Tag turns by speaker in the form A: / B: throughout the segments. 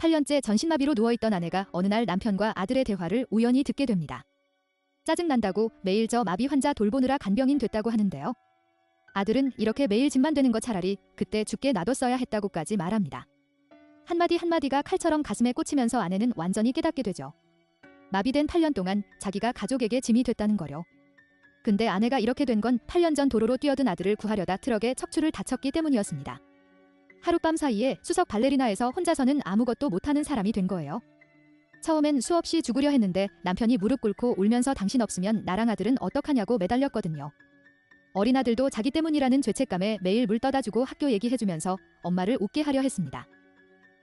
A: 8년째 전신마비로 누워있던 아내가 어느 날 남편과 아들의 대화를 우연히 듣게 됩니다. 짜증난다고 매일 저 마비 환자 돌보느라 간병인 됐다고 하는데요. 아들은 이렇게 매일 집만 되는 거 차라리 그때 죽게 놔뒀어야 했다고까지 말합니다. 한마디 한마디가 칼처럼 가슴에 꽂히면서 아내는 완전히 깨닫게 되죠. 마비된 8년 동안 자기가 가족에게 짐이 됐다는 거요. 근데 아내가 이렇게 된 건 8년 전 도로로 뛰어든 아들을 구하려다 트럭에 척추를 다쳤기 때문이었습니다. 하룻밤 사이에 수석 발레리나에서 혼자서는 아무것도 못하는 사람이 된 거예요. 처음엔 수없이 죽으려 했는데 남편이 무릎 꿇고 울면서 당신 없으면 나랑 아들은 어떡하냐고 매달렸거든요. 어린 아들도 자기 때문이라는 죄책감에 매일 물 떠다주고 학교 얘기해주면서 엄마를 웃게 하려 했습니다.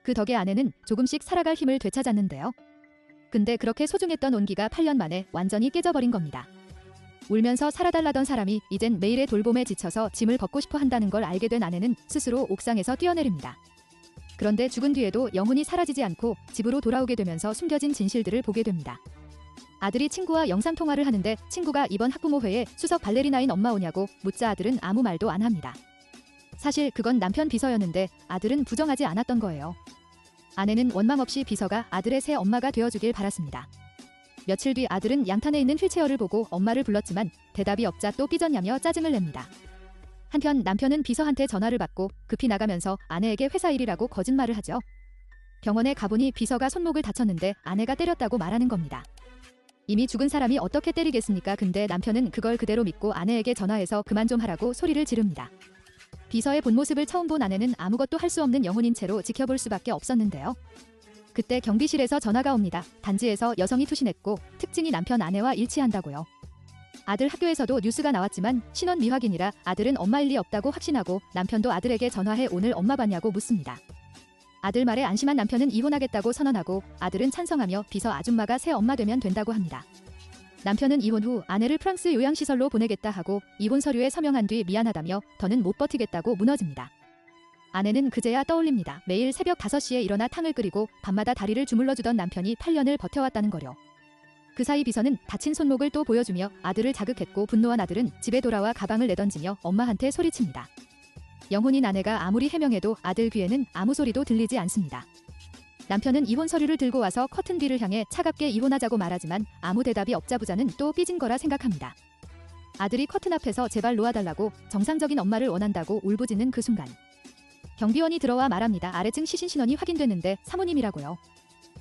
A: 그 덕에 아내는 조금씩 살아갈 힘을 되찾았는데요. 근데 그렇게 소중했던 온기가 8년 만에 완전히 깨져버린 겁니다. 울면서 살아달라던 사람이 이젠 매일의 돌봄에 지쳐서 짐을 벗고 싶어 한다는 걸 알게 된 아내는 스스로 옥상에서 뛰어내립니다. 그런데 죽은 뒤에도 영혼이 사라지지 않고 집으로 돌아오게 되면서 숨겨진 진실들을 보게 됩니다. 아들이 친구와 영상통화를 하는데 친구가 이번 학부모회에 수석 발레리나인 엄마 오냐고 묻자 아들은 아무 말도 안 합니다. 사실 그건 남편 비서였는데 아들은 부정하지 않았던 거예요. 아내는 원망 없이 비서가 아들의 새 엄마가 되어주길 바랐습니다. 며칠 뒤 아들은 양탄에 있는 휠체어를 보고 엄마를 불렀지만 대답이 없자 또 삐졌냐며 짜증을 냅니다. 한편 남편은 비서한테 전화를 받고 급히 나가면서 아내에게 회사 일이라고 거짓말을 하죠. 병원에 가보니 비서가 손목을 다쳤는데 아내가 때렸다고 말하는 겁니다. 이미 죽은 사람이 어떻게 때리겠습니까? 근데 남편은 그걸 그대로 믿고 아내에게 전화해서 그만 좀 하라고 소리를 지릅니다. 비서의 본 모습을 처음 본 아내는 아무것도 할 수 없는 영혼인 채로 지켜볼 수밖에 없었는데요. 그때 경비실에서 전화가 옵니다. 단지에서 여성이 투신했고 특징이 남편 아내와 일치한다고요. 아들 학교에서도 뉴스가 나왔지만 신원 미확인이라 아들은 엄마일 리 없다고 확신하고 남편도 아들에게 전화해 오늘 엄마 봤냐고 묻습니다. 아들 말에 안심한 남편은 이혼하겠다고 선언하고 아들은 찬성하며 비서 아줌마가 새 엄마 되면 된다고 합니다. 남편은 이혼 후 아내를 프랑스 요양시설로 보내겠다 하고 이혼 서류에 서명한 뒤 미안하다며 더는 못 버티겠다고 무너집니다. 아내는 그제야 떠올립니다. 매일 새벽 5시에 일어나 탕을 끓이고 밤마다 다리를 주물러주던 남편이 8년을 버텨왔다는 거요. 그 사이 비서는 다친 손목을 또 보여주며 아들을 자극했고 분노한 아들은 집에 돌아와 가방을 내던지며 엄마한테 소리칩니다. 영혼인 아내가 아무리 해명해도 아들 귀에는 아무 소리도 들리지 않습니다. 남편은 이혼 서류를 들고 와서 커튼 뒤를 향해 차갑게 이혼하자고 말하지만 아무 대답이 없자 부자는 또 삐진 거라 생각합니다. 아들이 커튼 앞에서 제발 놓아달라고 정상적인 엄마를 원한다고 울부짖는 그 순간 경비원이 들어와 말합니다. 아래층 시신 신원이 확인됐는데 사모님이라고요.